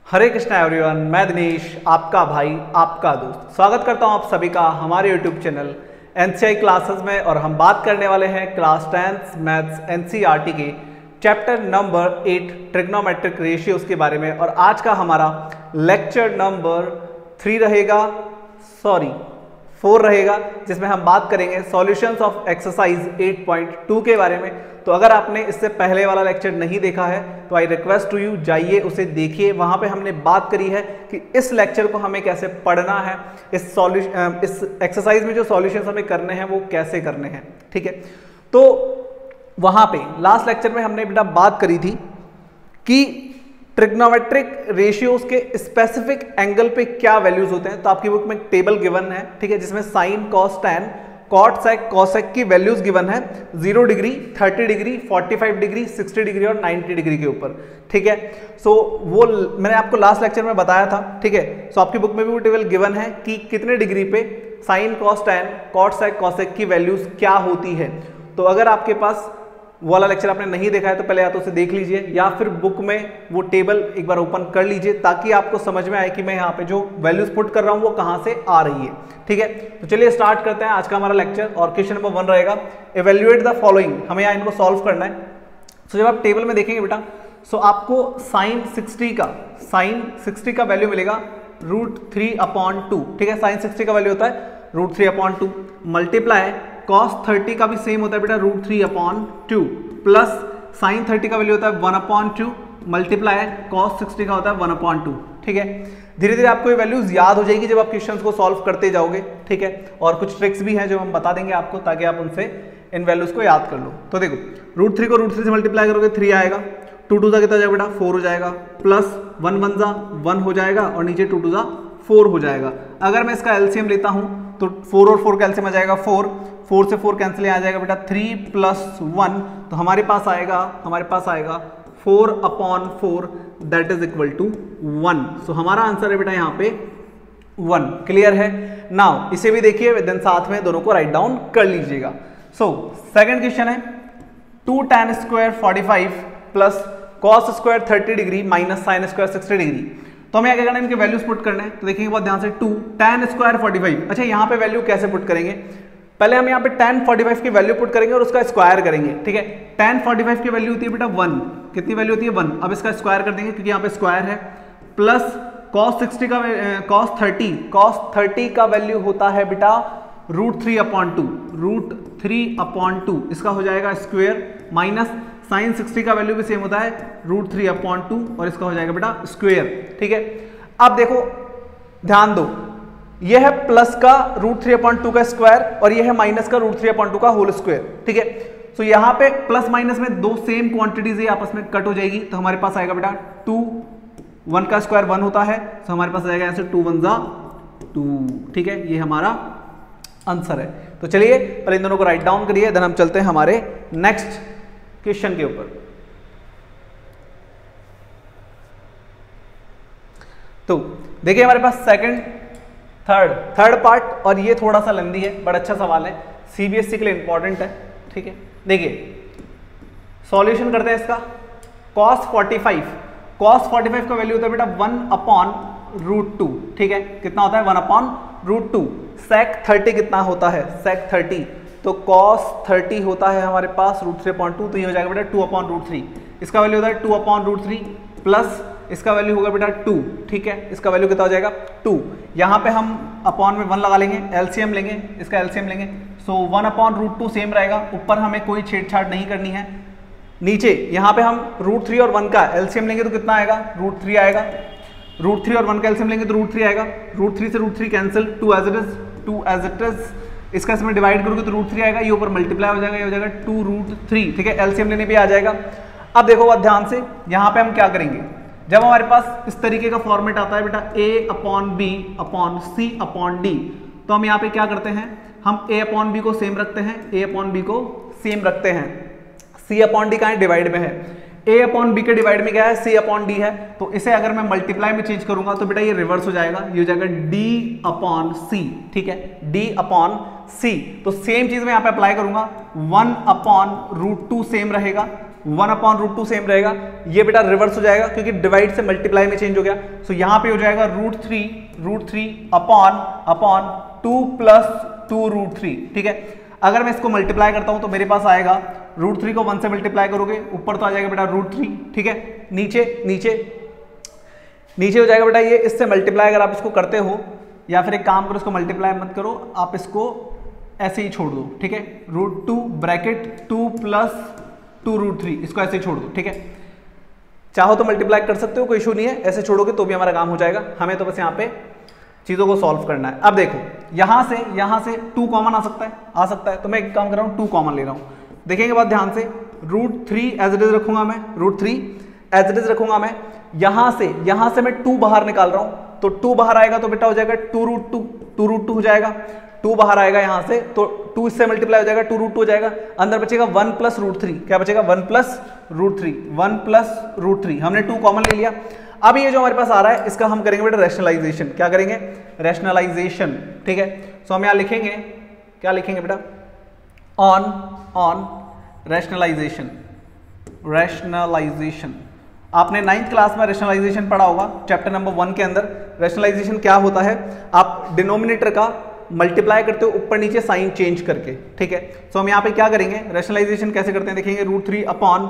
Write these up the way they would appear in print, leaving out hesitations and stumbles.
हरे Krishna everyone, मैं दिनेश आपका भाई आपका दोस्त स्वागत करता हूं आप सभी का हमारे यूट्यूब चैनल एनसीआई क्लासेस में। और हम बात करने वाले हैं क्लास 10th मैथ्स एनसीईआरटी के चैप्टर नंबर 8 ट्रिग्नोमेट्रिक रेशियोज के बारे में। और आज का हमारा लेक्चर नंबर 4 रहेगा, जिसमें हम बात करेंगे सॉल्यूशंस ऑफ एक्सरसाइज 8.2 के बारे में। तो अगर आपने इससे पहले वाला लेक्चर नहीं देखा है तो आई रिक्वेस्ट टू यू जाइए उसे देखिए। वहां पे हमने बात करी है कि इस लेक्चर को हमें कैसे पढ़ना है, इस एक्सरसाइज में जो सॉल्यूशंस हमें करने हैं वो कैसे करने हैं। ठीक है, तो वहां पे लास्ट लेक्चर में हमने बेटा बात करी थी कि ट्रिग्नोमेट्रिक रेशियोज के स्पेसिफिक एंगल पे क्या वैल्यूज होते हैं। तो आपकी बुक में एक टेबल गिवन है, ठीक है, जिसमें sine cos tan cot sec cosec की वैल्यूज गिवन है 0 डिग्री, 30 डिग्री, 45 डिग्री, 60 डिग्री और 90 डिग्री के ऊपर। ठीक है, सो वो मैंने आपको लास्ट लेक्चर में बताया था। ठीक है, सो आपकी बुक में भी वो टेबल गिवन है कि कितने डिग्री पे sine cos tan cot sec cosec की वैल्यूज क्या होती है। तो अगर आपके पास वो वाला लेक्चर आपने नहीं देखा है तो पहले या तो उसे देख लीजिए या फिर बुक में वो टेबल एक बार ओपन कर लीजिए, ताकि आपको समझ में आए कि मैं यहाँ पे जो वैल्यूज पुट कर रहा हूँ वो कहाँ से आ रही है। ठीक है, तो चलिए स्टार्ट करते हैं आज का हमारा लेक्चर। और क्वेश्चन नंबर 1 रहेगा, इवेल्युएट द फॉलोइंग। हमें यहाँ इनको सॉल्व करना है। तो जब आप टेबल में देखेंगे बेटा, सो आपको साइन 60 का वैल्यू मिलेगा √3/2। ठीक है, साइन 60 का वैल्यू होता है √3/2 मल्टीप्लाई cos 30 का भी सेम होता है बेटा √3/2 प्लस साइन 30 का वैल्यू होता है 1/2 मल्टीप्लाई cos 60 का होता है 1/2। ठीक है, धीरे धीरे आपको ये वैल्यूज याद हो जाएगी जब आप क्वेश्चंस को सॉल्व करते जाओगे। ठीक है, और कुछ ट्रिक्स भी हैं जो हम बता देंगे आपको, ताकि आप उनसे इन वैल्यूज को याद कर लो। तो देखो, √3 को √3 से मल्टीप्लाई करोगे 3 आएगा, 2 2 कितना जाएगा बेटा 4 हो जाएगा, प्लस 1 1 1 हो जाएगा और नीचे 2 2 4 हो जाएगा। अगर मैं इसका एलसीएम लेता हूं तो 4 और 4 का एलसीएम आ जाएगा 4 से 4 कैंसिल आ जाएगा बेटा 3 + 1, तो हमारे पास आएगा 4/4 दैट इज इक्वल टू 1। सो हमारा आंसर है बेटा यहाँ पे 1। क्लियर है? नाउ इसे भी देखिए, देन साथ में दोनों को राइट डाउन कर लीजिएगा। सो सेकंड क्वेश्चन है 2 tan square 45 plus cos square 30 degree minus sine square 60 degree. तो हमें क्या करना है, इनके वैल्यूज पुट करने हैं। तो देखेंगे बहुत ध्यान से, 2 tan स्क्वायर 45। अच्छा, यहाँ पे वैल्यू कैसे पुट करेंगे? पहले हम यहाँ पे tan 45 की वैल्यू पुट करेंगे और उसका स्क्वायर करेंगे। ठीक है, tan 45 की वैल्यू होती है बेटा 1। कितनी वैल्यू होती है? 1। अब इसका स्क्वायर कर देंगे क्योंकि यहाँ पे स्क्वायर है, प्लस cos 30 का वैल्यू होता है बेटा √3/2 इसका हो जाएगा स्क्वायर, माइनस साइन 60 का वैल्यू भी सेम होता है √3/2 और इसका हो जाएगा बेटा स्क्वायर। ठीक है, अब देखो ध्यान दो, यह है प्लस का √3/2 का स्क्वायर और यह है माइनस का √3/2 का होल स्क्वायर। ठीक है, तो यहाँ पे प्लस माइनस में दो सेम क्वांटिटीज है, आपस में कट हो जाएगी। तो हमारे पास आएगा बेटा 2, 1 का स्क्वायर 1 होता है, तो हमारे पास आएगा ऐसे 2 1 2। ठीक है, ये हमारा आंसर है। तो चलिए पहले इन दोनों को राइट डाउन करिए, देन हम चलते हैं हमारे नेक्स्ट क्वेश्चन के ऊपर। तो देखिए हमारे पास थर्ड पार्ट, और ये थोड़ा सा लेंदी है, बड़ा अच्छा सवाल है, सीबीएसई के लिए इंपॉर्टेंट है। ठीक है, देखिए सॉल्यूशन करते हैं इसका। cos 45 का वैल्यू होता है बेटा 1/√2। ठीक है, कितना होता है 1/√2। sec 30 कितना होता है? sec 30 तो cos 30 होता है हमारे पास √3/2, तो ये हो जाएगा बेटा 2/√3। इसका वैल्यू होता है 2/√3 प्लस इसका वैल्यू होगा बेटा 2। ठीक है, इसका वैल्यू कितना हो जाएगा 2। यहाँ पे हम अपॉन में 1 लगा लेंगे, एलसीएम लेंगे, इसका एलसीएम लेंगे। सो 1/√2 सेम रहेगा, ऊपर हमें कोई छेड़छाड़ नहीं करनी है। नीचे यहाँ पे हम √3 और 1 का एलसीएम लेंगे तो कितना आएगा? √3 आएगा। √3 और 1 का एलसीएम लेंगे तो √3 आएगा। √3 से √3 कैंसिल, 2 एज इट इज। इसका इसमें डिवाइड करोगे तो √3 आएगा, ये ऊपर मल्टीप्लाई हो जाएगा, ये हो जाएगा 2√3। ठीक है, एलसीएम लेने भी आ जाएगा। अब देखो बहुत ध्यान से, यहाँ पे हम क्या करेंगे, जब हमारे पास इस तरीके का फॉर्मेट आता है बेटा A/B/C/D, तो हम यहाँ पे क्या करते हैं, हम A/B को सेम रखते हैं, A/B को सेम रखते हैं। C/D का डिवाइड में है, A/B के डिवाइड में क्या है? C/D है। तो इसे अगर मैं मल्टीप्लाई में चेंज करूंगा तो बेटा ये रिवर्स हो जाएगा, ये हो जाएगा D/C। ठीक है, D/C। तो सेम चीज मैं यहाँ पे अप्लाई करूंगा, 1/√2 सेम रहेगा, 1 अपॉन रूट 2 सेम रहेगा, ये बेटा रिवर्स हो जाएगा क्योंकि डिवाइड से मल्टीप्लाई में चेंज हो गया। सो यहाँ पे हो जाएगा root three upon 2 plus 2 root 3। ठीक है, अगर मैं इसको मल्टीप्लाई करता हूं तो मेरे पास आएगा रूट 3 को 1 से मल्टीप्लाई करोगे ऊपर तो आ जाएगा बेटा रूट 3। ठीक है, नीचे हो जाएगा बेटा ये, इससे मल्टीप्लाई अगर आप इसको करते हो, या फिर एक काम करो इसको मल्टीप्लाई मत करो, आप इसको ऐसे ही छोड़ दो। ठीक है, रूट 2 ब्रैकेट 2 प्लस 2 रूट 3, इसको ऐसे ही छोड़ दो। ठीक है, चाहो तो मल्टीप्लाई कर सकते हो, कोई इशू नहीं है, ऐसे छोड़ोगे तो भी हमारा काम हो जाएगा, हमें तो बस यहाँ पे चीजों को सॉल्व करना है। अब देखो यहां से 2 कॉमन आ सकता है, तो मैं एक काम कर रहा हूं 2 कॉमन ले रहा हूं। देखेंगे बात ध्यान से, रूट 3 एज इट इज रखूंगा मैं, रूट 3 एज इट इज रखूंगा मैं। यहां से मैं 2 बाहर निकाल रहा हूं, तो 2 बाहर आएगा तो बेटा हो जाएगा 2 रूट 2 हो जाएगा। 2 बाहर आएगा यहां से तो 2 इससे मल्टीप्लाई हो जाएगा, 2 रूट 2 हो जाएगा। अंदर बचेगा 1 प्लस रूट 3, क्या बचेगा 1 प्लस रूट 3, हमने 2 कॉमन ले लिया। अब ये जो हमारे पास आ रहा है इसका हम करेंगे बेटा रैशनलाइजेशन। क्या करेंगे? रैशनलाइजेशन। ठीक है, सो हम यहां लिखेंगे, क्या लिखेंगे बेटा? On rationalisation. आपने 9th क्लास में रैशनलाइजेशन पढ़ा होगा, चैप्टर नंबर 1 के अंदर। रैशनलाइजेशन क्या होता है? आप डिनोमिनेटर का मल्टीप्लाई करते हो ऊपर नीचे साइन चेंज करके। ठीक है, सो हम यहाँ पे क्या करेंगे, रैशनलाइजेशन कैसे करते हैं देखेंगे। Root 3 upon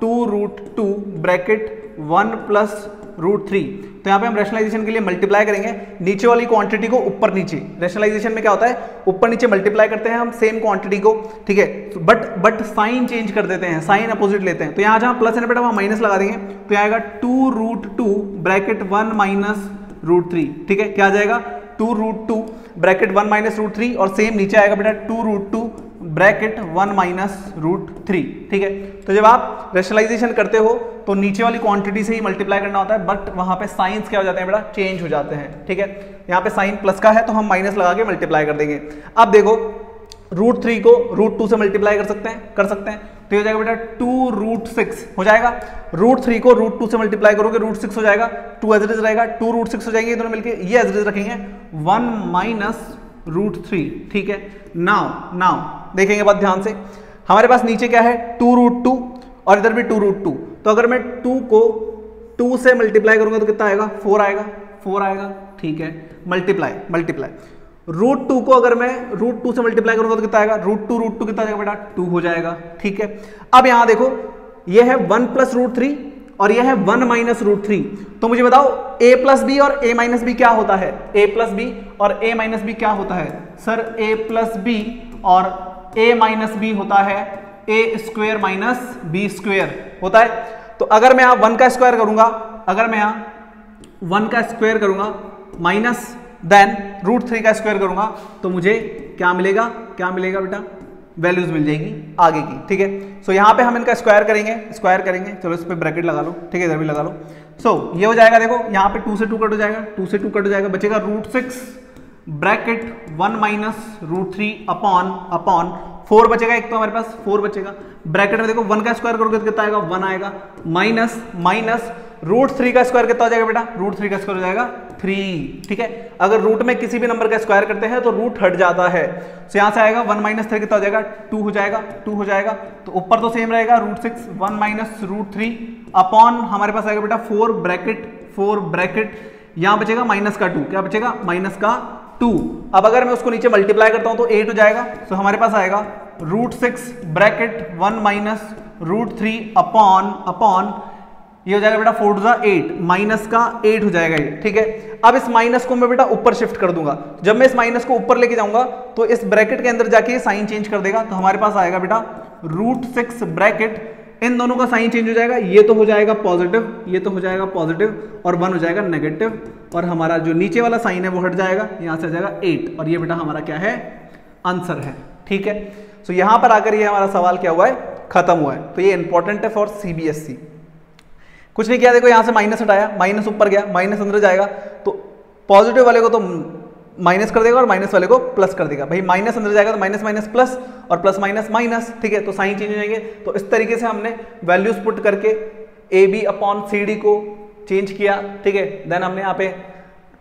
2 root 2 bracket 1 plus root 3। तो यहाँ पे हम रैशनलाइजेशन के लिए मल्टीप्लाई करेंगे नीचे वाली क्वांटिटी को ऊपर नीचे। रैशनलाइजेशन में क्या होता है, ऊपर नीचे मल्टीप्लाई करते हैं हम सेम क्वांटिटी को। ठीक है, बट साइन चेंज कर देते हैं, साइन अपोजिट लेते हैं। तो यहाँ जहां प्लस है ना बेटा वहां माइनस लगा देंगे, तो आएगा 2 रूट 2 ब्रैकेट 1 माइनस रूट 3। ठीक है, क्या आ जाएगा 2 रूट 2 ब्रैकेट 1 माइनस रूट 3, और सेम नीचे आएगा बेटा 2 रूट 2 ब्रैकेट 1 माइनस रूट 3। ठीक है, तो जब आप रैशनलाइजेशन करते हो तो नीचे वाली क्वांटिटी से ही मल्टीप्लाई करना होता है, बट वहां पे साइंस क्या हो जाते हैं बेटा, चेंज हो जाते हैं। ठीक है, यहाँ पे साइन प्लस का है तो हम माइनस लगा के मल्टीप्लाई कर देंगे। अब देखो रूट 3 को रूट 2 से मल्टीप्लाई कर सकते हैं, तो ये हो जाएगा बेटा 2 रूट 6 हो जाएगा। रूट 3 को रूट 2 से मल्टीप्लाई करोगे रूट 6 हो जाएगा, 2 एज इट इज रहेगा, 2 रूट 6 हो जाएंगे दोनों मिलके, ये एज इट इज रखेंगे 1 माइनस रूट 3। ठीक है, नाउ देखेंगे बात ध्यान से, हमारे पास नीचे क्या है 2 रूट 2 और इधर भी 2 रूट 2। तो अगर मैं 2 को 2 से मल्टीप्लाई करूंगा तो कितना आएगा, 4 आएगा। ठीक है, मल्टीप्लाई रूट 2 को अगर मैं रूट 2 से मल्टीप्लाई करूंगा तो कितना आएगा, रूट 2 कितना आएगा बेटा, 2 हो जाएगा। ठीक है, अब यहां देखो ये है 1 प्लस रूट 3 और यह है 1 माइनस रूट 3। तो मुझे बताओ a प्लस बी और a माइनस बी क्या होता है? a प्लस बी और a माइनस बी क्या होता है? सर a प्लस बी और a माइनस बी होता है a square minus b square होता है। तो अगर मैं यहां 1 का स्क्वायर करूंगा, माइनस देन रूट 3 का स्क्वायर करूंगा तो मुझे क्या मिलेगा बेटा, वैल्यूज मिल जाएगी आगे की। ठीक है, सो यहाँ पे हम इनका स्क्वायर करेंगे। चलो इस पे ब्रैकेट लगा लो। ठीक है, इधर भी लगा लो। सो ये हो जाएगा, देखो यहाँ पे 2 से 2 कट हो जाएगा, बचेगा root 6 bracket 1 minus root 3 upon 4 बचेगा, एक तो हमारे पास 4 बचेगा। ब्रैकेट में देखो 1 का स्क्वायर करोगे तो कितना आएगा, 1 आएगा, माइनस रूट 3 का स्क्वायर कितना हो जाएगा बेटा, रूट 3 का स्क्वायर हो जाएगा 3। ठीक है, अगर रूट में किसी भी नंबर का स्क्वायर करते हैं तो रूट हट जाता है। तो यहां से आएगा 1 माइनस 3 कितना हो जाएगा, 2 हो जाएगा। तो ऊपर तो सेम रहेगा रूट 6 1 माइनस रूट 3 अपॉन हमारे पास आएगा बेटा 4 ब्रैकेट यहां बचेगा माइनस का 2, क्या बचेगा, माइनस का 2। अब अगर मैं उसको नीचे मल्टीप्लाई करता हूं तो 8 हो जाएगा। तो हमारे पास आएगा root 6 bracket 1 minus root 3 upon ये हो जाएगा बेटा 4 टू 8, माइनस का 8 हो जाएगा ये। ठीक है, अब इस माइनस को मैं बेटा ऊपर शिफ्ट कर दूंगा। जब मैं इस माइनस को ऊपर लेके जाऊंगा तो इस ब्रैकेट के अंदर जाके साइन चेंज कर देगा। तो हमारे पास आएगा बेटा रूट 6 ब्रैकेट, इन दोनों का साइन चेंज हो जाएगा, ये तो हो जाएगा पॉजिटिव और 1 हो जाएगा नेगेटिव, और हमारा जो नीचे वाला साइन है वो हट जाएगा, यहां से आ जाएगा 8, और ये बेटा हमारा क्या है, आंसर है। ठीक है, सो यहां पर आकर ये हमारा सवाल क्या हुआ है, खत्म हुआ है। तो ये इंपॉर्टेंट है फॉर सीबीएसई। कुछ नहीं किया, देखो यहां से माइनस हटाया, माइनस ऊपर गया, माइनस अंदर जाएगा, तो पॉजिटिव वाले को तो माइनस कर देगा और माइनस वाले को प्लस कर देगा। भाई माइनस अंदर जाएगा तो माइनस माइनस प्लस और प्लस माइनस माइनस। ठीक है, तो साइन चेंज हो जाएंगे। तो इस तरीके से हमने वैल्यूज पुट करके A B upon C D को चेंज किया। ठीक है, देन हमने यहाँ पे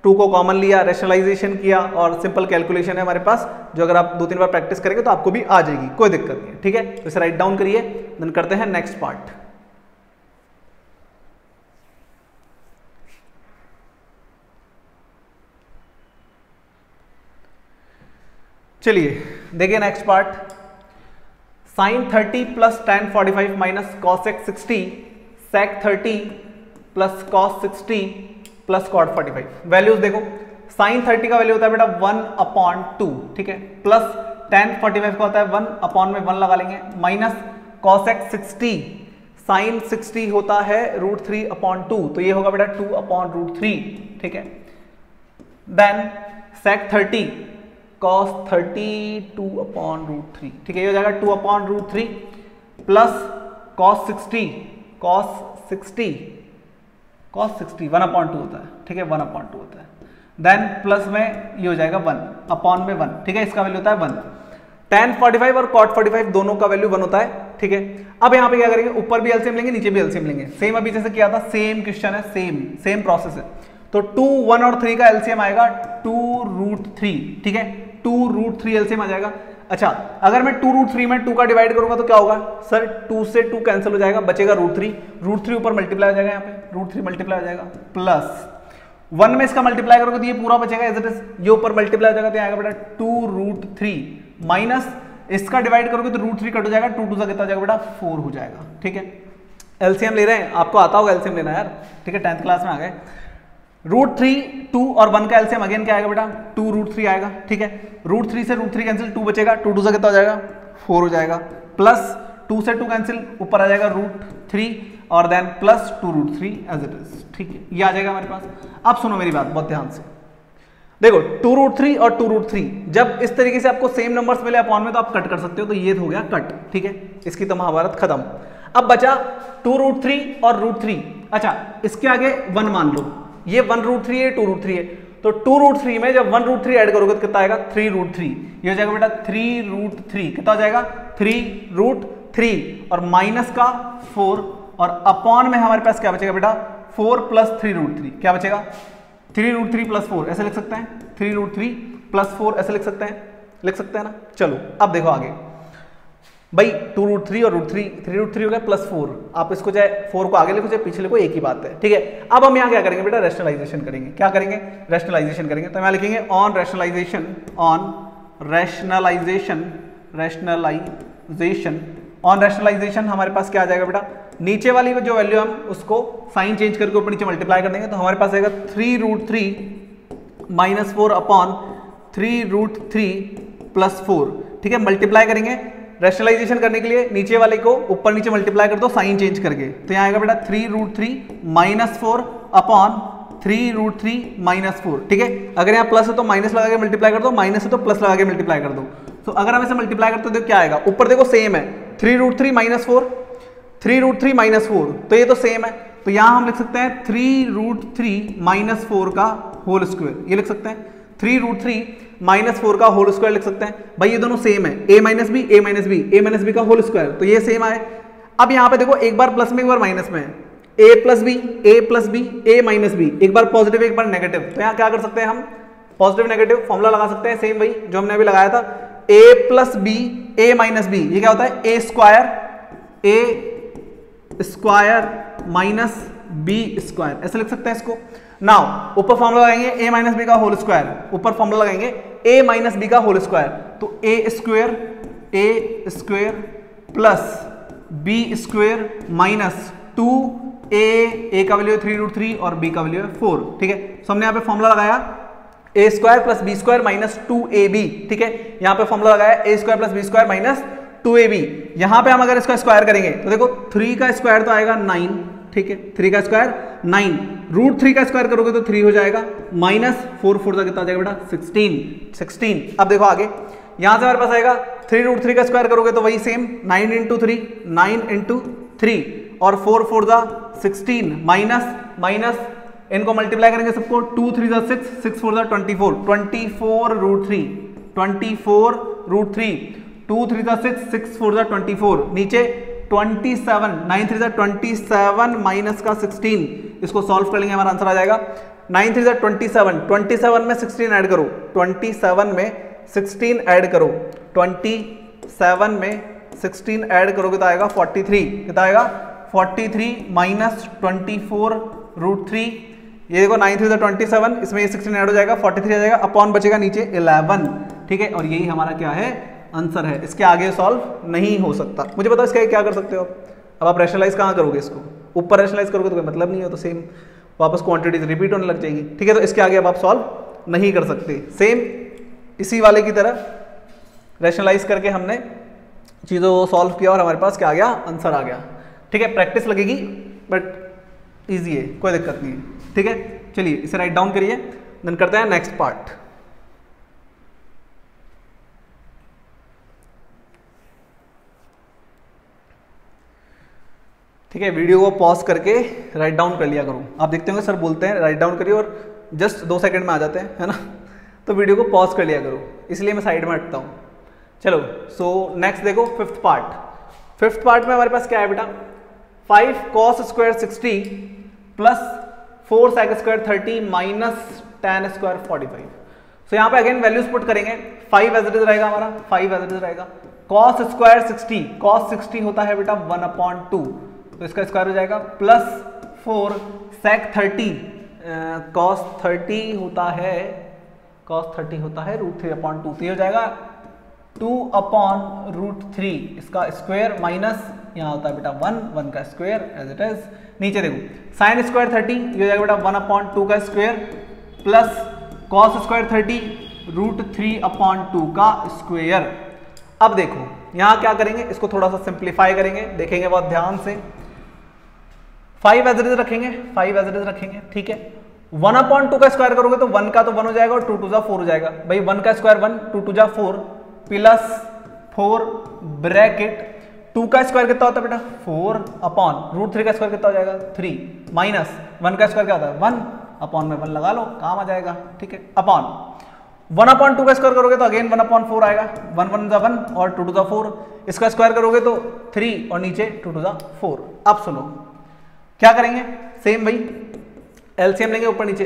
2 को कॉमन लिया, रैशनलाइजेशन किया और सिंपल कैलकुलेशन है हमारे पास, जो अगर आप 2-3 बार प्रैक्टिस करेंगे तो आपको भी आ जाएगी, कोई दिक्कत नहीं है। ठीक है, तो इसे राइट डाउन करिए, देन करते हैं नेक्स्ट पार्ट। चलिए देखिए next part, sine 30 plus tan 45 minus cosec 60 sec 30 plus cos 60 plus cot 45। Values देखो, साइन 30 का वैल्यू होता है बेटा 1/2, ठीक है, प्लस tan 45 का होता है 1 में 1 लगा लेंगे, माइनस cosec 60 साइन 60 होता है √3/2, तो ये होगा बेटा 2/√3, ठीक है। देन sec 30 cos 30 2/√3, ठीक है, ये हो जाएगा 2/√3 प्लस cos 60 1/2 होता है, ठीक है, 1/2 होता है। देन प्लस में ये हो जाएगा 1/1, ठीक है, इसका वैल्यू होता है 1। tan 45 और cot 45 दोनों का वैल्यू 1 होता है, ठीक है। अब यहाँ पे क्या करेंगे, ऊपर भी एलसीएम लेंगे, नीचे भी एलसीएम लेंगे, सेम अभी जैसे किया था, सेम क्वेश्चन है, सेम प्रोसेस है। तो 2, 1 और 3 का एलसीएम आएगा 2√3, ठीक है, 2√3 एलसीएम आ जाएगा। अच्छा, अगर मैं 2√3 में 2 का डिवाइड करूंगा तो क्या होगा सर, 2 से 2 कैंसिल हो जाएगा, बचेगा √3 ऊपर मल्टीप्लाई हो जाएगा, यहाँ पे √3 मल्टीप्लाई हो जाएगा, प्लस 1 में इसका मल्टीप्लाई करोगे तो ये पूरा बचेगा एज इट इज, ये ऊपर मल्टीप्लाई हो जाएगा तो आएगा बेटा 2√3 माइनस इसका डिवाइड करोगे तो √3 कट हो जाएगा, 2 से कितना हो जाएगा बेटा 4 हो जाएगा, ठीक है। एलसीएम ले रहे हैं, आपको आता होगा एलसीएम लेना यार, ठीक है, 10th क्लास में आ गए। √3 2 और 1 का एलसीएम अगेन क्या आएगा बेटा 2√3 आएगा, ठीक है, √3 से √3 कैंसिल, 2 बचेगा, 2 से कितना हो जाएगा 4 हो जाएगा, प्लस 2 से 2 कैंसिल, ऊपर आ जाएगा √3 और then plus 2√3 as it is, ठीक है, ये आ जाएगा हमारे पास। अब सुनो मेरी बात बहुत ध्यान से, देखो 2√3 और 2√3 जब इस तरीके से आपको सेम नंबर्स मिले अपॉन में तो आप कट कर सकते हो, तो ये हो गया कट, ठीक है, इसकी तो महाभारत खत्म। अब बचा 2√3 और √3, अच्छा इसके आगे 1 मान लो, ये 1√3 है, 2√3 है, तो 2√3 में जब 1√3 ऐड करोगे तो कितना आएगा 3√3, ये हो जाएगा बेटा 3√3, कितना हो जाएगा 3√3 और माइनस का 4 और अपॉन में हमारे पास क्या बचेगा बेटा 4 प्लस 3√3, क्या बचेगा 3√3 प्लस 4, ऐसे लिख सकते हैं, 3√3 प्लस 4 ऐसे लिख सकते हैं ना। चलो अब देखो आगे भाई, 2√3 और √3, 3√3 हो गया प्लस 4, आप इसको चाहे 4 को आगे लिखो चाहे पीछे लिखो, एक ही बात है, ठीक है। अब हम यहाँ क्या करेंगे बेटा, रैशनलाइजेशन करेंगे, क्या करेंगे रैशनलाइजेशन करेंगे, तो यहाँ लिखेंगे ऑन रैशनलाइजेशन हमारे पास क्या आ जाएगा बेटा, नीचे वाली जो वैल्यू हम उसको साइन चेंज करके ऊपर नीचे मल्टीप्लाई कर देंगे, तो हमारे पास आएगा 3√3 माइनस 4 अपॉन 3√3 प्लस 4, ठीक है, मल्टीप्लाई करेंगे। रैशनलाइजेशन करने के लिए नीचे वाले को ऊपर नीचे मल्टीप्लाई कर दो साइन चेंज करके, तो यहाँ आएगा बेटा 3√3 माइनस 4 अपॉन 3√3 माइनस 4, ठीक है। अगर यहाँ प्लस है तो माइनस लगा के मल्टीप्लाई कर दो, माइनस है तो प्लस लगा के मल्टीप्लाई कर दो। तो अगर हम इसे मल्टीप्लाई करते हो तो क्या आएगा, ऊपर देखो सेम है 3√3 माइनस 4, 3√3 माइनस 4, तो ये तो सेम है, तो यहाँ हम लिख सकते हैं 3√3 माइनस 4 का होल स्क्वायर, ये लिख सकते हैं 3√3 माइनस 4 का होल स्क्वायर लिख सकते हैं। भाई ये दोनों सेम है, a minus B a minus B a minus B का होल स्क्वायर, तो ये सेम आए। अब यहाँ पे देखो एक बार प्लस में एक बार माइनस में, a plus B a minus B, एक बार पॉजिटिव एक बार नेगेटिव, तो यहाँ क्या कर सकते हैं हम पॉजिटिव नेगेटिव फॉर्मूला लगा सकते हैं, सेम वही जो हमने अभी लगाया था, a plus B a minus B, ये क्या होता है a square minus B square, ऐसे लिख सकते हैं इसको। नाउ ऊपर फॉर्मूला लगाएंगे a माइनस बी का होल स्क्वायर, ऊपर फॉर्मूला लगाएंगे a माइनस बी का होल स्क्वायर, तो a square plus b square minus 2a का वैल्यू 3√3 और b का वैल्यू है 4, ठीक है। तो हमने यहाँ पे फॉर्मूला लगाया a square plus b square minus 2ab, ठीक है, यहाँ पे फॉर्मूला लगाया a square plus b square minus 2ab। यहाँ पे हम अगर इसका स्क्वायर करेंगे तो देखो 3 का स्क्वायर तो आएगा 9, ठीक है, 3 का स्क्वायर 9, √3 का स्क्वायर करोगे तो 3 हो जाएगा, माइनस 4 का कितना आ जाएगा बेटा 16। अब देखो आगे, यहां से हमारे पास आएगा 3√3 का स्क्वायर करोगे तो वही सेम 9 इंटू 3 और 4 जा 16 माइनस इनको मल्टीप्लाई करेंगे सबको, 2 3 जा 6, 6 4 जा 24 √3 2 3 जा 6, 6 4 जा 24, नीचे 27 9 3 जा 27 माइनस का 16, इसको सॉल्व कर लेंगे हमारा आंसर आ जाएगा 9 3 27, 27 में 16 ऐड करो, 27 में 16 ऐड करो, 27 में 16 ऐड करोगे तो आएगा 43, कितना आएगा 43 माइनस 24 रूट 3, ये देखो 9 3 27, इसमें ये 16 ऐड हो जाएगा, 43 आ जाएगा, अपॉन बचेगा नीचे 11, ठीक है। और यही हमारा क्या है, आंसर है। इसके आगे सॉल्व नहीं हो सकता। मुझे बताओ इसका क्या कर सकते हो अब आप रैशनलाइज कहाँ करोगे इसको, ऊपर रैशनलाइज करोगे तो कोई मतलब नहीं है, तो सेम वापस क्वांटिटीज रिपीट होने लग जाएगी, ठीक है। तो इसके आगे अब आप सॉल्व नहीं कर सकते। सेम इसी वाले की तरह रैशनलाइज करके हमने चीज़ों को सॉल्व किया और हमारे पास क्या आ गया, आंसर आ गया, ठीक है। प्रैक्टिस लगेगी बट ईजी है, कोई दिक्कत नहीं है, ठीक है। चलिए इसे राइट डाउन करिए, देन करते हैं नेक्स्ट पार्ट। ठीक है, वीडियो को पॉज करके राइट डाउन कर लिया करो। आप देखते होंगे सर बोलते हैं राइट डाउन करिए और जस्ट 2 सेकंड में आ जाते हैं, है ना। तो वीडियो को पॉज कर लिया करो, इसलिए मैं साइड में हटता हूँ। चलो सो नेक्स्ट देखो, फिफ्थ पार्ट में हमारे पास क्या है बेटा, 5 cos square 60 plus 4 sec square 30 minus tan square 45। सो यहाँ पे अगेन वैल्यूज पुट करेंगे, 5 एज इट इज रहेगा हमारा, 5 एज इट इज रहेगा। cos स्क्वायर 60, cos 60 होता है बेटा 1/2, तो इसका स्क्वायर हो जाएगा, प्लस 4 sec 30, cos 30 होता है √3/2, तो ये हो जाएगा 2/√3, इसका स्क्वायर माइनस यहाँ होता है बेटा 1 का स्क्वायर एज इट इज। नीचे देखो sin स्क्वायर 30, ये हो जाएगा बेटा 1/2 का स्क्वायर प्लस cos स्क्वायर 30 √3/2 का स्क्वायर। अब देखो यहाँ क्या करेंगे, इसको थोड़ा सा सिंप्लीफाई करेंगे, देखेंगे बहुत ध्यान से। 5 एज इट इज रखेंगे, ठीक है। 1/2 का स्क्वायर करोगे तो 1 का तो 1 हो जाएगा और 2 2 जा 4 हो जाएगा। भाई 1 का स्क्वायर 1, 2 2 जा 4 प्लस 4 ब्रैकेट 2 का स्क्वायर कितना होता है बेटा 4 अपॉन √3 का स्क्वायर कितना हो जाएगा 3 माइनस 1 का स्क्वायर क्या होता है 1 अपॉन में 1 लगा लो, काम आ जाएगा, ठीक है। अपॉन 1/2 का स्क्वायर करोगे तो अगेन 1/4 आएगा, 1 1 जा 1 और 2 2 जा 4, इसका स्क्वायर करोगे तो 3 और नीचे 2 2 जा 4। अब सुनो क्या करेंगे, सेम भाई एलसीएम लेंगे ऊपर नीचे,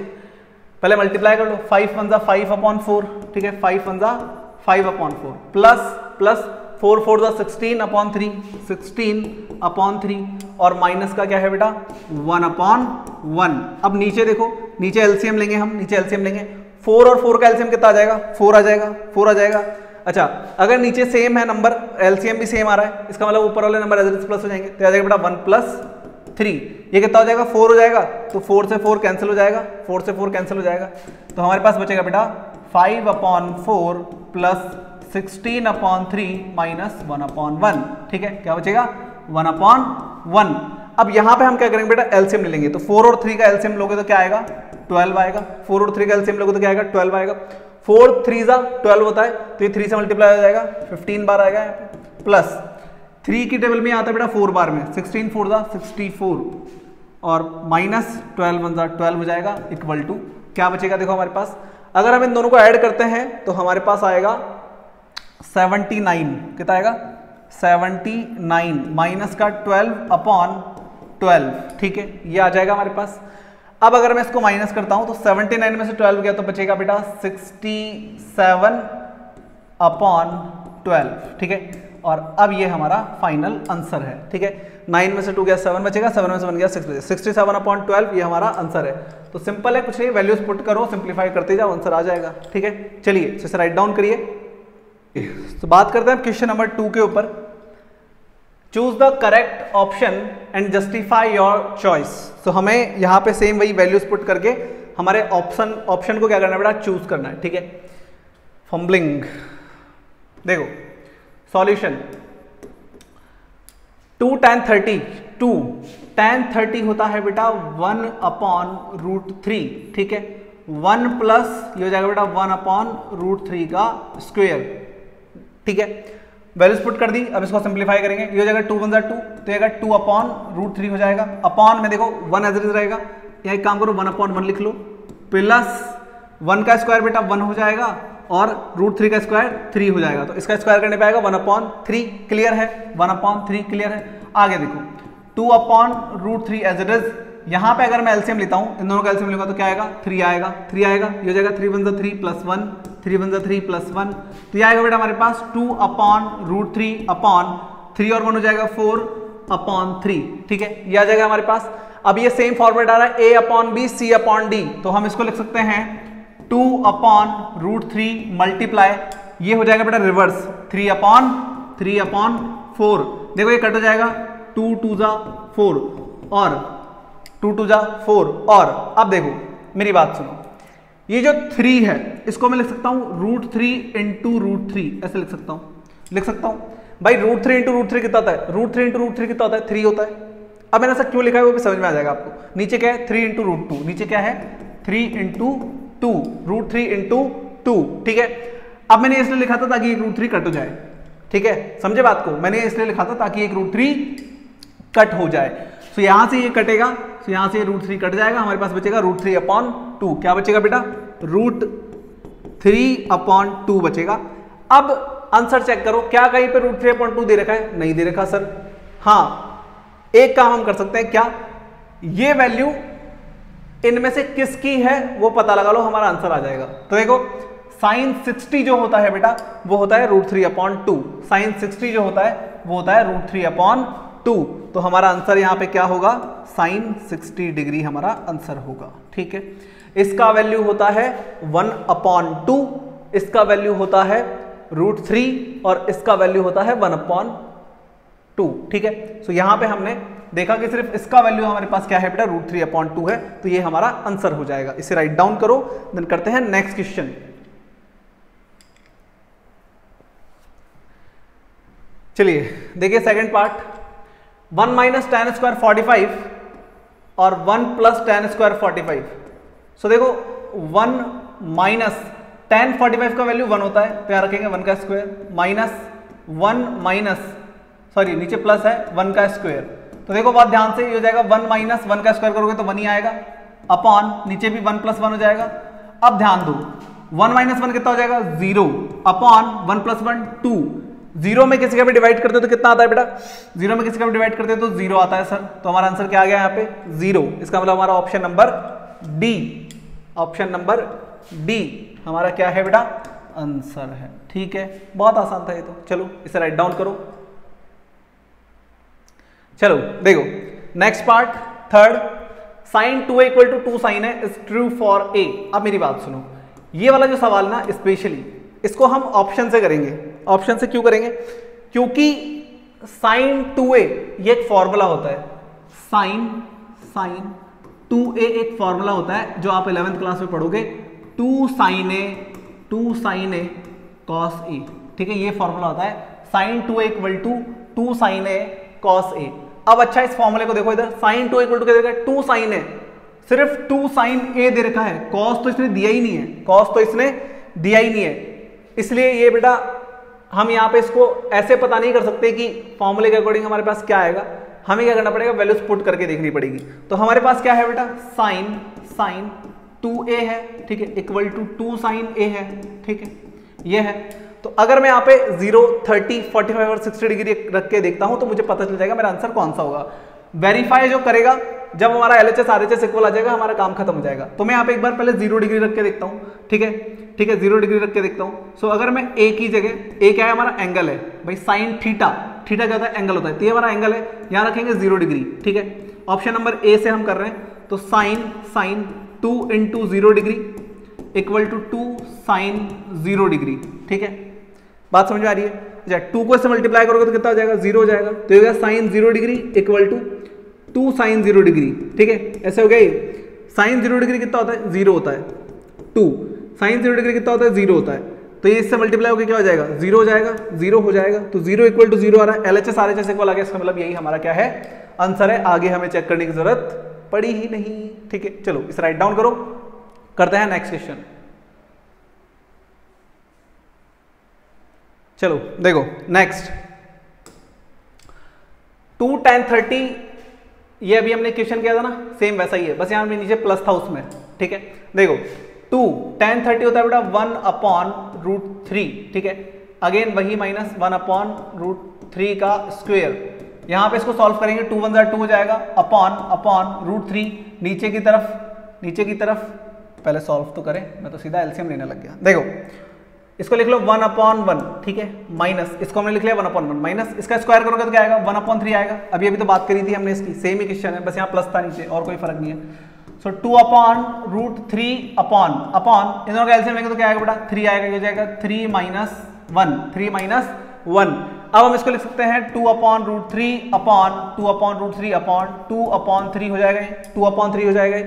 पहले मल्टीप्लाई कर लो, 5 1 जा 5/4, ठीक है, 5 1 जा 5/4 प्लस 4 4 जा 16/3, 16/3 और माइनस का क्या है बेटा 1/1। अब नीचे देखो, नीचे एलसीएम लेंगे हम, 4 और 4 का एलसीएम कितना आ जाएगा 4 आ जाएगा। अच्छा अगर नीचे सेम है नंबर, एलसीएम भी सेम आ रहा है, इसका मतलब ऊपर वाले number as it is plus हो जाएंगे, तो आ जाएगा बेटा 1 + 3, ये कितना हो जाएगा 4 हो जाएगा, तो 4 से 4 कैंसिल हो जाएगा, तो हमारे पास बचेगा बेटा 5/4 प्लस 16/3 माइनस 1/1, ठीक है, क्या बचेगा 1/1। अब यहां पे हम क्या करेंगे बेटा एलसीएम ले लेंगे, तो 4 और 3 का एलसीएम लोगे तो क्या आएगा 12 आएगा, 4 और 3 का एलसीएम लोगे तो क्या आएगा 12 आएगा, 4 3 जा 12 होता है, तो ये 3 से मल्टीप्लाई हो जाएगा 15 बार आएगा यहाँ पे, प्लस 3 की टेबल में आता है बेटा 4 बार में, 16 4 जा 64 और माइनस 12 1 जा 12 हो जाएगा, इक्वल टू क्या बचेगा देखो हमारे पास, अगर हम इन दोनों को ऐड करते हैं तो हमारे पास आएगा 79, कितना आएगा 79 माइनस का 12/12, ठीक है, ये आ जाएगा हमारे पास। अब अगर मैं इसको माइनस करता हूं तो 79 में से 12 गया तो बचेगा बेटा 67/12, ठीक है, और अब ये हमारा फाइनल आंसर है, ठीक है। 9 में से 2 गया 7 बचेगा, 7 में से 1 गया 6 बचेगा, 67/12 ये हमारा आंसर है। तो सिंपल है, कुछ नहीं, वैल्यूज पुट करो, सिंप्लीफाई करते जाओ, आंसर आ जाएगा, ठीक है। चलिए इसे राइट डाउन करिए। तो बात करते हैं क्वेश्चन नंबर 2 के ऊपर। Choose the correct option and justify your choice. तो हमें यहाँ पे सेम वही वैल्यूज पुट करके हमारे ऑप्शन को क्या करना है बेटा चूज करना है, ठीक है। फंबलिंग देखो सॉल्यूशन 2 tan 30 होता है बेटा 1/√3, ठीक है, 1 प्लस ये हो जाएगा बेटा 1/√3 का स्क्वायर, ठीक है। वैल्यूज पुट कर दी, अब इसको सिंप्लीफाई करेंगे, ये हो जाएगा 2 1 जा 2, तो ये 2/√3 हो जाएगा, अपॉन में देखो 1 एज इट इज रहेगा, यहाँ एक काम करो 1/1 लिख लो, प्लस 1 का स्क्वायर बेटा 1 हो जाएगा और √3 का स्क्वायर 3 हो जाएगा, तो इसका स्क्वायर करने पे आएगा 1/3, क्लियर है, 1/3 क्लियर है। आगे देखो 2/√3 एज इट इज यहां पे अगर मैं एलसीएम लेता हूं, इन दोनों का एलसीएम लूंगा तो क्या आएगा, 3 आएगा, 3 आएगा, ये हो जाएगा 3 वन 3 प्लस 1, 3 वन 3 प्लस 1, तो ये आएगा बेटा हमारे पास 2/√3 अपॉन 3 और 1 हो जाएगा 4/3, ठीक है, ये आ जाएगा हमारे पास। अब ये सेम फॉर्मेट आ रहा है a/b c/d, तो हम इसको लिख सकते हैं 2/√3 मल्टीप्लाई, ये हो जाएगा बेटा रिवर्स 3/4, देखो ये कट हो जाएगा 2 2 जा 4 और 2 2 जा 4, और अब देखो मेरी बात सुनो, ये जो 3 है इसको मैं लिख सकता हूं √3 इंटू √3, ऐसे लिख सकता हूं भाई। √3 इंटू √3 कितना होता है, √3 इंटू √3 कितना होता है, 3 होता है। अब मैंने ऐसा क्यों लिखा है वो भी समझ में आ जाएगा आपको। नीचे क्या है, 3 इंटू √2, नीचे क्या है 3 इंटू 2, √3 इंटू 2, ठीक है। अब मैंने इसलिए लिखा था ताकि एक √3 कट हो जाए, ठीक है, समझे बात को, मैंने इसलिए लिखा था ताकि एक √3 कट हो जाए। तो यहां से ये कटेगा, तो यहां से √3 कट जाएगा, हमारे पास बचेगा √3/2, क्या बचेगा बेटा, √3/2 बचेगा। अब आंसर चेक करो, क्या कहीं पे √3/2 दे रखा है, नहीं दे रखा सर। हाँ, एक काम हम कर सकते हैं, क्या ये वैल्यू इनमें से किसकी है वो पता लगा लो, हमारा आंसर आ जाएगा। तो देखो sin 60 जो होता है बेटा वो होता है √3/2, sin 60 जो होता है वो होता है √3/2, तो हमारा आंसर यहां पे क्या होगा, sin 60 डिग्री हमारा आंसर होगा, ठीक है। इसका वैल्यू होता है 1/2, इसका वैल्यू होता है √3 और इसका वैल्यू होता है 1/2, ठीक है। तो यहां पे हमने देखा कि सिर्फ इसका वैल्यू हमारे पास क्या है बेटा, √3/2 है, तो ये हमारा आंसर हो जाएगा। इसे राइट डाउन करो, देन करते हैं नेक्स्ट क्वेश्चन। चलिए देखिए सेकंड पार्ट, 1 - tan² 45 और 1 + tan² 45। सो देखो 1 - tan 45 का वैल्यू 1 होता है, तो यहां रखेंगे 1 का स्क्वायर, सॉरी नीचे प्लस है 1 का स्क्वायर। तो देखो बहुत ध्यान से, ये हो जाएगा 1 - 1 का स्क्वायर करोगे तो 1 ही आएगा, अपॉन नीचे भी 1 + 1 हो जाएगा। अब ध्यान दो 1 - 1 कितना हो जाएगा, 0, अपॉन 1 + 1 2, 0 में किसी का भी डिवाइड करते हो तो कितना आता है बेटा, 0 में किसी का भी डिवाइड करते हो तो 0 आता है सर। तो हमारा आंसर क्या आ गया यहाँ पे 0, इसका मतलब हमारा ऑप्शन नंबर डी हमारा क्या है बेटा, आंसर है, ठीक है। बहुत आसान था ये तो, चलो इसे राइट डाउन करो। चलो देखो next part third, sin 2a = 2 sin a is true for a। अब मेरी बात सुनो, ये वाला जो सवाल ना स्पेशली इसको हम ऑप्शन से करेंगे। ऑप्शन से क्यों करेंगे, क्योंकि sin 2a ये एक फॉर्मूला होता है, sin 2a एक फॉर्मूला होता है जो आप 11th क्लास में पढ़ोगे, 2 sin a cos a, ठीक है, ये फॉर्मूला होता है sin 2a = 2 sin a cos a। अब अच्छा इस फॉर्मूले को देखो इधर, sin 2 = क्या दे रखा है, 2 sin a, सिर्फ 2 sin a दे रखा है, cos तो इसने दिया ही नहीं है, इसलिए ये बेटा हम यहाँ पे इसको ऐसे पता नहीं कर सकते कि फॉर्मूले के अकॉर्डिंग हमारे पास क्या आएगा, हमें क्या करना पड़ेगा, वैल्यूज पुट करके देखनी पड़ेगी। तो हमारे पास क्या है बेटा, sin 2a है, ठीक है, = 2 sin a है, ठीक है, ये है। तो अगर मैं यहाँ पे 0, 30, 45 और 60 डिग्री रख के देखता हूं तो मुझे पता चल जाएगा मेरा आंसर कौन सा होगा। वेरीफाई जो करेगा, जब हमारा LHS RHS इक्वल आ जाएगा हमारा काम खत्म हो जाएगा। तो मैं यहाँ पे एक बार पहले 0 डिग्री रख के देखता हूँ, ठीक है, 0 डिग्री रख के देखता हूँ। सो अगर मैं a की जगह, a क्या है हमारा एंगल है भाई, sin थीटा क्या होता है, एंगल होता है, तो ये हमारा एंगल है, यहाँ रखेंगे 0 डिग्री, ठीक है। ऑप्शन नंबर ए से हम कर रहे हैं, तो sin 2 × 0 डिग्री = 2 sin 0 डिग्री, ठीक है, बात समझ में आ रही है। अच्छा 2 को इससे मल्टीप्लाई करोगे तो कितना हो जाएगा, 0 हो जाएगा, तो ये हो गया sin 0 डिग्री = 2 sin 0 डिग्री, ठीक है, ऐसे हो गया। sin 0 डिग्री कितना होता है, 0 होता है, 2 sin 0 डिग्री कितना होता है, 0 होता है, तो ये इससे मल्टीप्लाई होकर क्या हो जाएगा, 0 हो जाएगा, 0 हो जाएगा, तो 0 = 0 आ रहा है, LHS RHS इक्वल आ गया, इसका मतलब यही हमारा क्या है, आंसर है। आगे हमें चेक करने की जरूरत पड़ी ही नहीं, ठीक है। चलो इसे राइट डाउन करो, करते हैं नेक्स्ट क्वेश्चन। चलो देखो नेक्स्ट 2 tan 30, ये अभी हमने क्वेश्चन किया था ना, सेम वैसा ही है, बस यहां में नीचे प्लस था उसमें, ठीक है। देखो 2 tan 30 होता है बेटा 1/√3, ठीक है, अगेन वही -1/√3 का स्क्वायर, यहाँ पे इसको सॉल्व करेंगे, 2 1 2 हो जाएगा, अपॉन √3 नीचे की तरफ पहले सॉल्व तो करें, मैं तो सीधा एलसीएम लेने लग गया। देखो इसको लिख लो 1/1, ठीक है, माइनस इसको हमने लिख लिया 1/1 माइनस इसका स्क्वायर करोगे तो क्या आएगा 1/3 आएगा। अभी तो बात करी थी हमने इसकी, सेम ही क्वेश्चन है, बस यहाँ प्लस था नीचे और कोई फर्क नहीं है। सो 2/√3 अपॉन इन दोनों का एलसीएम लेंगे तो क्या आएगा बेटा 3 आएगा, ये जाएगा 3 - 1। अब हम इसको लिख सकते हैं 2/√3 अपॉन 2/√3 अपॉन 2/3 हो जाएगा, 2/3 हो जाएगा।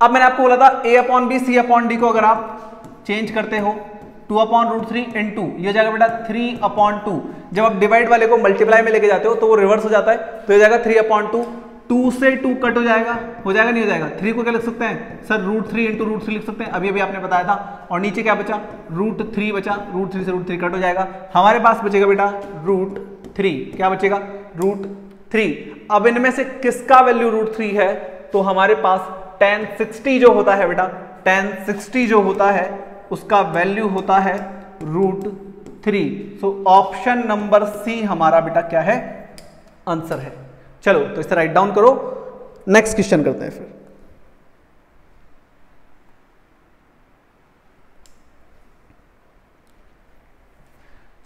अब मैंने आपको बोला था a/b c/d को अगर आप चेंज करते हो 2/√3 इंटू ये हो जाएगा बेटा 3/2। जब आप डिवाइड वाले को मल्टीप्लाई में लेके जाते हो तो वो रिवर्स हो जाता है, तो ये जाएगा 3/2। 2 से 2 कट हो जाएगा नहीं हो जाएगा। 3 को क्या लिख सकते हैं सर √3 इंटू √3 लिख सकते हैं, अभी आपने बताया था। और नीचे क्या बचा √3 बचा, √3 से √3 कट हो जाएगा, हमारे पास बचेगा बेटा √3। क्या बचेगा √3। अब इनमें से किसका वैल्यू √3 है, तो हमारे पास tan 60 जो होता है बेटा, tan 60 जो होता है उसका वैल्यू होता है √3। सो ऑप्शन नंबर सी हमारा बेटा क्या है आंसर है। चलो तो इसे राइट डाउन करो, नेक्स्ट क्वेश्चन करते हैं फिर।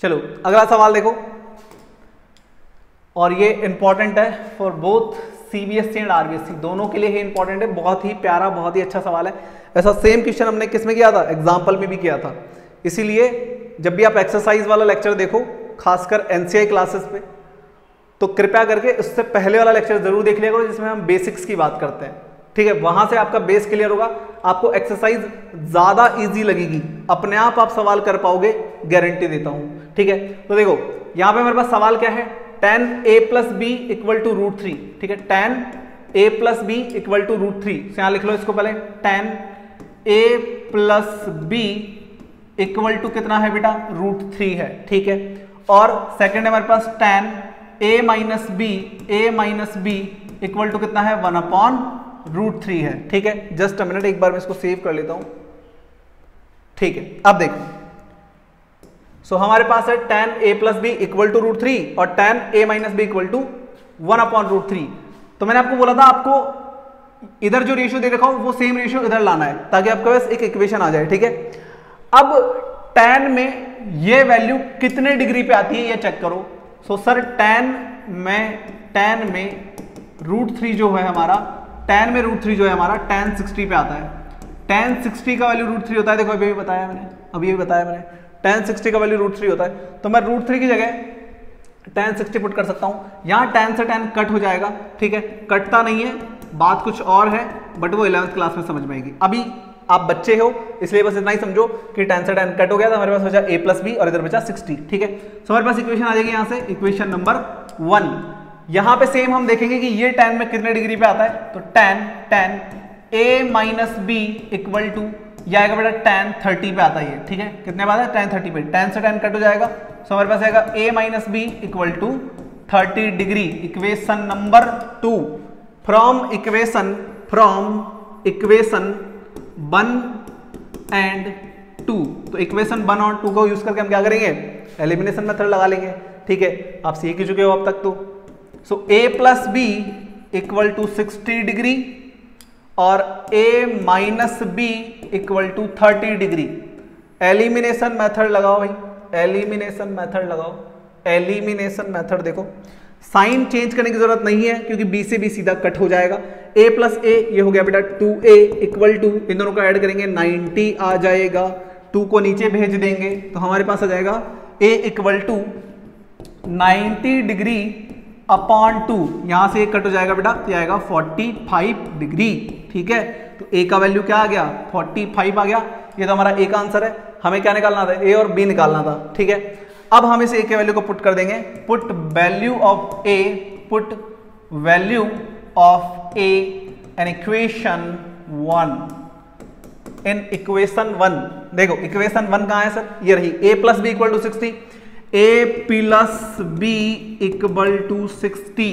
चलो अगला सवाल देखो, और ये इंपॉर्टेंट है for both CBSE and RBSE, दोनों के लिए ही इंपॉर्टेंट है। बहुत ही प्यारा, बहुत ही अच्छा सवाल है। ऐसा सेम क्वेश्चन हमने किस में किया था, एग्जाम्पल में भी किया था। इसीलिए जब भी आप एक्सरसाइज वाला लेक्चर देखो, खासकर एनसीआई क्लासेस पे, तो कृपया करके उससे पहले वाला लेक्चर जरूर देख लिया करो जिसमें हम बेसिक्स की बात करते हैं, ठीक है। वहां से आपका बेस क्लियर होगा, आपको एक्सरसाइज ज्यादा इजी लगेगी, अपने आप सवाल कर पाओगे, गारंटी देता हूं, ठीक है। तो देखो यहां पे हमारे पास सवाल क्या है, tan a + b = √3, ठीक है। tan a + b = √3, यहां लिख लो इसको पहले, tan a + b = कितना है बेटा √3 है, ठीक है। और सेकंड है हमारे पास tan a - b = कितना है 1/√3 है, ठीक है। जस्ट अ मिनट, एक बार मैं इसको सेव कर लेता हूं, ठीक है। अब देखो सो हमारे पास है tan a + b = √3 और tan a - b = 1/√3। तो मैंने आपको बोला था आपको इधर जो रेशियो दे रखा हूं वो सेम रेशियो इधर लाना है ताकि आपके पास एक इक्वेशन आ जाए, ठीक है। अब tan में ये वैल्यू कितने डिग्री पे आती है ये चेक करो। सो सर tan में √3 जो है हमारा, tan में √3 जो है हमारा tan 60 पे आता है। tan 60 का वैल्यू √3 होता है, देखो अभी बताया मैंने, tan 60 का वैल्यू √3 होता है। तो मैं √3 की जगह tan 60 पुट कर सकता हूं। यहां tan से tan कट हो जाएगा, ठीक है, कटता नहीं है, बात कुछ और है, बट वो 11th क्लास में समझ में आएगी। अभी आप बच्चे हो इसलिए बस इतना ही समझो कि tan से tan कट हो गया, तो हमारे पास बचा a + b और इधर बचा 60, ठीक है। सो हमारे पास इक्वेशन आ जाएगी यहां से, इक्वेशन नंबर 1। यहां पे सेम हम देखेंगे कि ये tan में कितने डिग्री पे आता है, तो tan a - b = यह आएगा बेटा tan 30 पे आता है ये, ठीक है। कितने पे आता है tan 30 पे, tan से tan कट हो जाएगा। सो हमारे पास आएगा a - b = 30 degree. Equation number 2 from equation 1 and 2। तो इक्वेशन 1 और 2 को यूज करके हम क्या करेंगे, एलिमिनेशन मेथड लगा लेंगे, ठीक है। आप सीख ही चुके हो अब तक तो। सो a + b = 60 डिग्री और a - b = 30 degree. Elimination method लगाओ भाई, एलिमिनेशन मेथड लगाओ। एलिमिनेशन मेथड देखो, साइन चेंज करने की जरूरत नहीं है क्योंकि b से b सीधा कट हो जाएगा। a + a ये हो गया बेटा 2a = इन दोनों को ऐड करेंगे 90 आ जाएगा। 2 को नीचे भेज देंगे तो हमारे पास आ जाएगा a = 90 डिग्री अपॉन 2, यहां से एक कट हो जाएगा बेटा, तो आएगा 45 डिग्री, ठीक है। तो a का वैल्यू क्या आ गया 45 आ गया। ये तो हमारा a का आंसर है। हमें क्या निकालना था, a और b निकालना था, ठीक है। अब हम इस a के वैल्यू को पुट कर देंगे, put value of a in equation 1। In equation 1 देखो, इक्वेशन 1 कहां है सर, ये रही, a + b = 60, a + b = 60।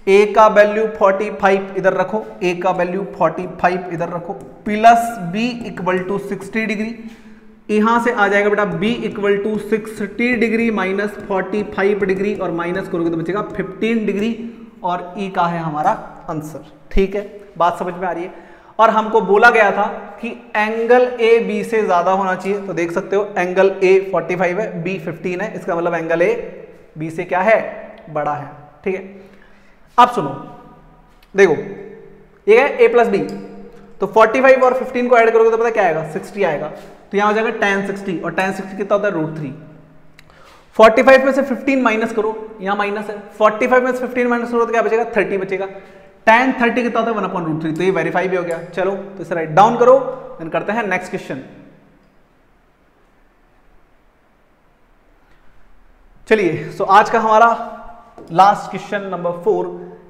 a का वैल्यू 45 इधर रखो, a का वैल्यू 45 इधर रखो, प्लस b = 60 डिग्री। यहां से आ जाएगा बेटा b equal to 60 degree minus 45 degree और माइनस करोगे तो बचेगा 15 डिग्री और ई का है हमारा आंसर। ठीक है, बात समझ में आ रही है। और हमको बोला गया था कि एंगल ए बी से ज्यादा होना चाहिए, तो देख सकते हो एंगल ए 45 है, बी 15 है, इसका मतलब एंगल ए बी से क्या है, बड़ा है। ठीक है, अब सुनो, देखो ये है a प्लस बी, तो 45 और 15 को ऐड करोगे तो पता क्या आएगा, 60 आएगा। तो यहां हो जाएगा tan 60 और tan 60 कितना होता है √3। 45 में से 15 माइनस करो, यहां माइनस है, 45 में से 15 माइनस करो तो क्या बचेगा, 30 बचेगा। tan 30 कितना होता है 1/√3, तो ये वेरीफाई भी हो गया। चलो तो इसे राइट डाउन करो, देन करते हैं नेक्स्ट क्वेश्चन। चलिए सो आज का हमारा last question number 4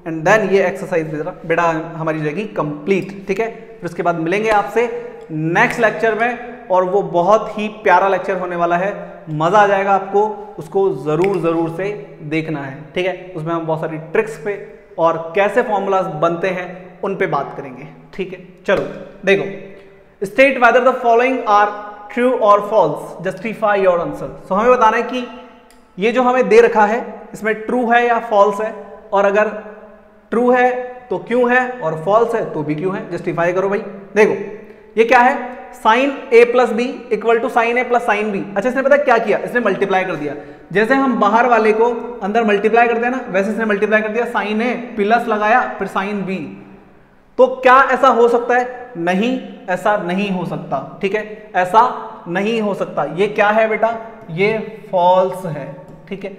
and then ये एक्सरसाइज बेटा हमारी जाएगी कंप्लीट। ठीक है, फिर उसके बाद मिलेंगे आपसे नेक्स्ट लेक्चर में, और वो बहुत ही प्यारा लेक्चर होने वाला है, मजा आ जाएगा आपको, उसको जरूर से देखना है। ठीक है, उसमें हम बहुत सारी ट्रिक्स पे और कैसे फॉर्मूलाज बनते हैं उन पे बात करेंगे। ठीक है, चलो देखो, state whether the following are true और false, justify your answer. So हमें बताना है कि ये जो हमें दे रखा है इसमें ट्रू है या फॉल्स है, और अगर ट्रू है तो क्यों है, और फॉल्स है तो भी क्यों है, जस्टिफाई करो भाई। देखो ये क्या है, sine A plus B equal to sine A plus sine B. अच्छा, इसने पता क्या किया, इसने मल्टीप्लाई कर दिया। जैसे हम बाहर वाले को अंदर मल्टीप्लाई करते हैं ना, वैसे इसने मल्टीप्लाई कर दिया, साइन ए प्लस लगाया फिर साइन बी। तो क्या ऐसा हो सकता है, नहीं, ऐसा नहीं हो सकता। ठीक है, ऐसा नहीं हो सकता। ये क्या है बेटा, ये फॉल्स है। ठीक है,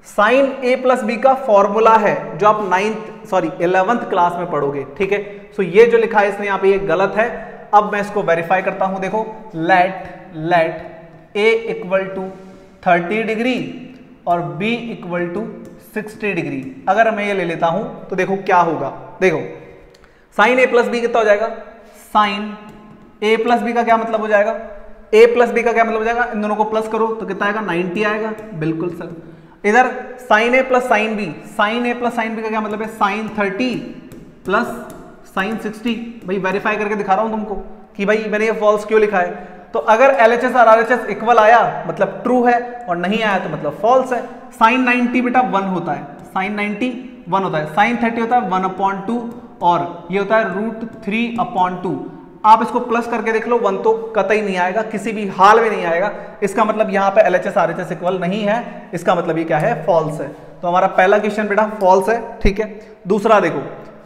साइन ए प्लस बी का फॉर्मूला है जो आप 11th क्लास में पढ़ोगे। ठीक है, सो ये जो लिखा है इसने यहाँ पे ये गलत है। अब मैं इसको वेरीफाई करता हूं, देखो let A equal to 30 degree और b इक्वल टू 60 डिग्री। अगर मैं ये ले लेता हूं तो देखो क्या होगा, देखो साइन ए प्लस बी कितना हो जाएगा, साइन ए प्लस बी का क्या मतलब हो जाएगा, a प्लस बी का क्या मतलब हो जाएगा, इन दोनों को प्लस करो तो कितना आएगा, 90 आएगा। बिल्कुल सर। इधर sign A plus sine B, sign A plus sine B का क्या मतलब है, साइन 30 प्लस साइन 60। भाई वेरीफाई करके दिखा रहा हूं तुमको कि भाई मैंने ये फॉल्स क्यों लिखा है। तो अगर LHS और RHS इक्वल आया मतलब ट्रू है, और नहीं आया तो मतलब फॉल्स है। साइन 90 बेटा 1 होता है, साइन 90 1 होता है, साइन 30 होता है 1/2 और ये होता है √3/2। आप इसको प्लस करके देख लो, 1 तो कतई नहीं आएगा, किसी भी हाल में नहीं आएगा। इसका मतलब यहाँ पे LHS RHS इक्वल नहीं है, इसका मतलब ये क्या है, फॉल्स है। तो हमारा पहला क्वेश्चन बेटा फॉल्स है। ठीक है, दूसरा देखो,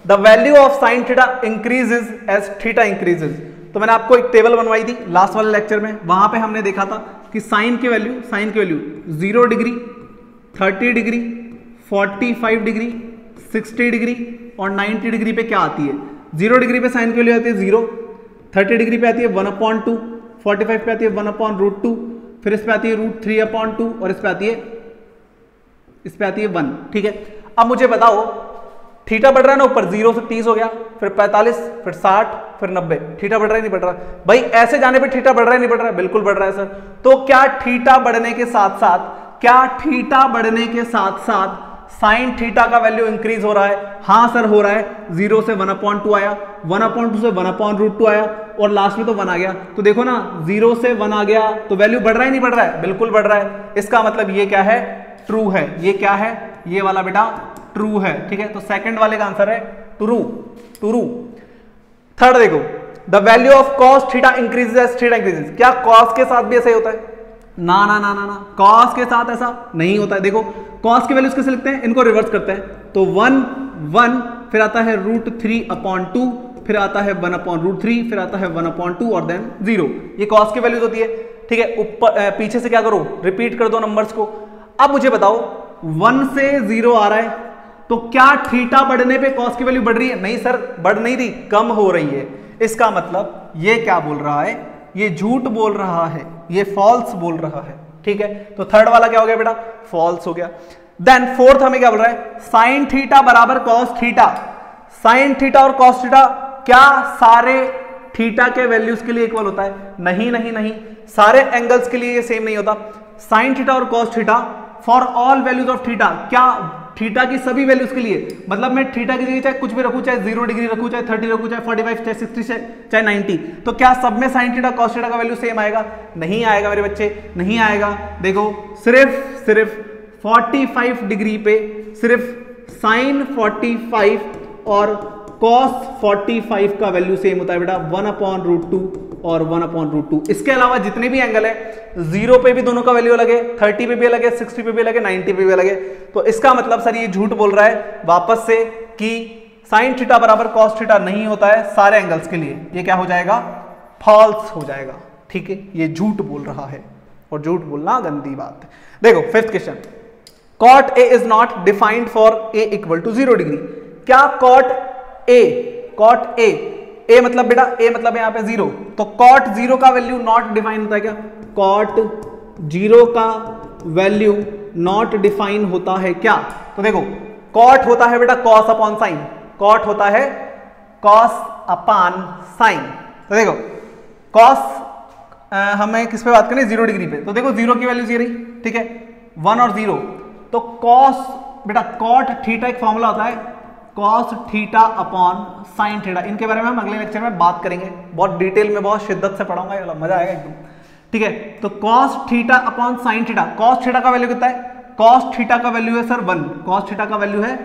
the value of sine theta increases as theta increases. तो मैंने आपको एक टेबल बनवाई थी लास्ट वाले लेक्चर में, वहां पे हमने देखा था कि साइन की value 0 degree, 30 degree, 45 degree, 60 degree और 90 डिग्री पे क्या आती है। 0 डिग्री पे साइन की वैल्यू आती है 0, 30 डिग्री पे आती है 1/2, 45 पे आती है 1/√2, फिर इस पे आती है √3/2 और इस पे आती है 1। ठीक है, अब मुझे बताओ थीटा बढ़ रहा है ना, ऊपर 0 से 30 हो गया, फिर 45, फिर 60, फिर 90। थीटा बढ़ रहा है नहीं बढ़ रहा भाई, ऐसे जाने पे थीटा बढ़ रहा है नहीं बढ़ रहा है, बिल्कुल बढ़ रहा है सर। तो क्या थीटा बढ़ने के साथ साथ साइन थीटा का वैल्यू इंक्रीज हो रहा है? हाँ सर हो रहा है। 0 से 1/2 आया, 1/2 से 1/√2 आया और लास्ट में तो 1 आ गया। तो देखो ना 0 से 1 आ गया तो वैल्यू बढ़ रहा है नहीं बढ़ रहा है, बिल्कुल बढ़ रहा है। इसका मतलब ये क्या है, ट्रू है। ये क्या है, ये वाला बेटा ट्रू है। ठीक है, तो सेकंड वाले का आंसर है ट्रू। थर्ड देखो, the value of cos theta increases as theta increases. क्या कॉस के साथ भी ऐसा ही होता है? ना ना ना ना ना, कॉस के साथ ऐसा नहीं होता है। देखो कॉस की वैल्यूज कैसे लिखते हैं, इनको रिवर्स करते हैं तो 1 1, फिर आता है √3/2, फिर आता है 1/√3, फिर आता है 1/2 और देन 0। ये कॉस की वैल्यूज होती है। ठीक है, ऊपर पीछे से क्या करो, रिपीट कर दो नंबर्स को। अब मुझे बताओ 1 से 0 आ रहा है तो क्या थीटा बढ़ने पे कॉस की वैल्यू बढ़ रही है? नहीं सर, बढ़ नहीं रही, कम हो रही है। इसका मतलब ये क्या बोल रहा है, ये झूठ बोल रहा है, ये फॉल्स बोल रहा है। ठीक है, तो थर्ड वाला क्या हो गया बेटा, फॉल्स हो गया। देन फोर्थ हमें क्या बोल रहा है, साइन थीटा बराबर कॉस थीटा। साइन थीटा और कॉस थीटा क्या सारे थीटा के वैल्यूज के लिए इक्वल होता है? नहीं नहीं नहीं, सारे एंगल्स के लिए ये सेम नहीं होता। साइन थीटा और cos theta for all values of theta क्या थीटा की सभी वैल्यूज के लिए, मतलब मैं थीटा की जगह चाहे कुछ भी रखूं, चाहे 0 डिग्री रखूं, चाहे 30 रखूं, चाहे 45, चाहे 60, चाहे 90, तो क्या सब में साइन थीटा कॉस थीटा का वैल्यू सेम आएगा? नहीं आएगा मेरे बच्चे, नहीं आएगा। देखो सिर्फ 45 डिग्री पे सिर्फ साइन 45 और कॉस 45 का वैल्यू सेम होता है बेटा, 1/√2 और 1/√2। इसके अलावा जितने भी एंगल है, 0 पे भी दोनों का वैल्यू अलग है, 30 पे भी अलग है, 60 पे भी अलग है, 90 पे भी अलग है। तो इसका मतलब सर ये झूठ बोल रहा है वापस से कि साइन थीटा बराबर कॉस थीटा नहीं होता है सारे एंगल्स के लिए। ये क्या हो जाएगा? फॉल्स हो जाएगा। ठीक है, ये झूठ बोल रहा है और झूठ बोलना गंदी बात है। देखो fifth question, cot A is not defined for A equal to 0 degree. क्या कॉट ए मतलब बेटा ए मतलब यहां पे 0, तो कॉट 0 का वैल्यू नॉट डिफाइन होता है क्या? कॉट 0 का वैल्यू नॉट डिफाइन होता है क्या? तो देखो कॉट होता है बेटा कॉस अपॉन साइन, कॉट होता है कॉस अपॉन साइन। तो देखो कॉस हमें किस पे बात करें? 0 डिग्री पे। तो देखो 0 की वैल्यू ये रही, ठीक है, 1 और 0। तो कॉस बेटा कॉट थीटा एक फॉर्मूला होता है cos theta upon sine theta. इनके बारे में हम अगले लेक्चर में बात करेंगे, बहुत डिटेल में, बहुत शिद्दत से पढ़ाऊंगा, ये मजा आएगा एकदम। ठीक है, तो cos theta upon sine theta. Cos theta का वैल्यू कितना है? कॉस थीटा का वैल्यू है सर 1, कॉस थीटा का वैल्यू है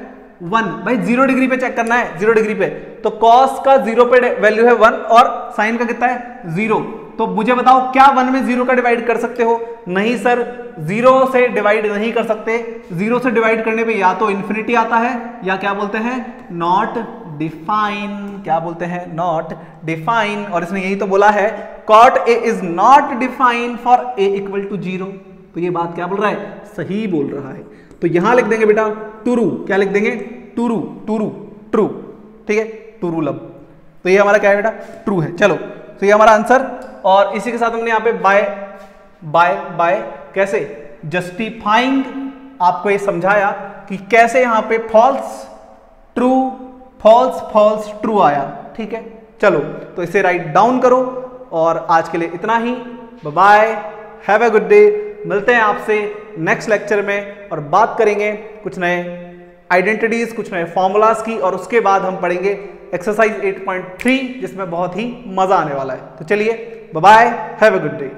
1। भाई 0 डिग्री पे चेक करना है, 0 डिग्री पे, तो कॉस का 0 पे वैल्यू है 1 और साइन का कितना है? 0। तो मुझे बताओ क्या 1 में 0 का डिवाइड कर सकते हो? नहीं सर, 0 से डिवाइड नहीं कर सकते। 0 से डिवाइड करने पे या तो इन्फिनिटी आता है या क्या बोलते हैं? Not define. क्या बोलते हैं? Not define. और इसने यही तो बोला है cot A is not define for A equal to 0। तो ये बात क्या बोल रहा है? सही बोल रहा है। तो यहां लिख देंगे बेटा ट्रू। क्या लिख देंगे? ट्रू। ठीक है, ट्रू लब। तो ये हमारा क्या है बेटा? ट्रू है। चलो, तो ये हमारा आंसर। और इसी के साथ हमने यहाँ पे बाय कैसे जस्टिफाइंग आपको ये समझाया कि कैसे यहाँ पे फॉल्स ट्रू आया। ठीक है, चलो तो इसे राइट डाउन करो। और आज के लिए इतना ही। Bye, have a good day. मिलते हैं आपसे नेक्स्ट लेक्चर में और बात करेंगे कुछ नए आइडेंटिटीज, कुछ नए फॉर्मूलाज की, और उसके बाद हम पढ़ेंगे एक्सरसाइज 8.3 जिसमें बहुत ही मजा आने वाला है। तो चलिए bye, have a good day.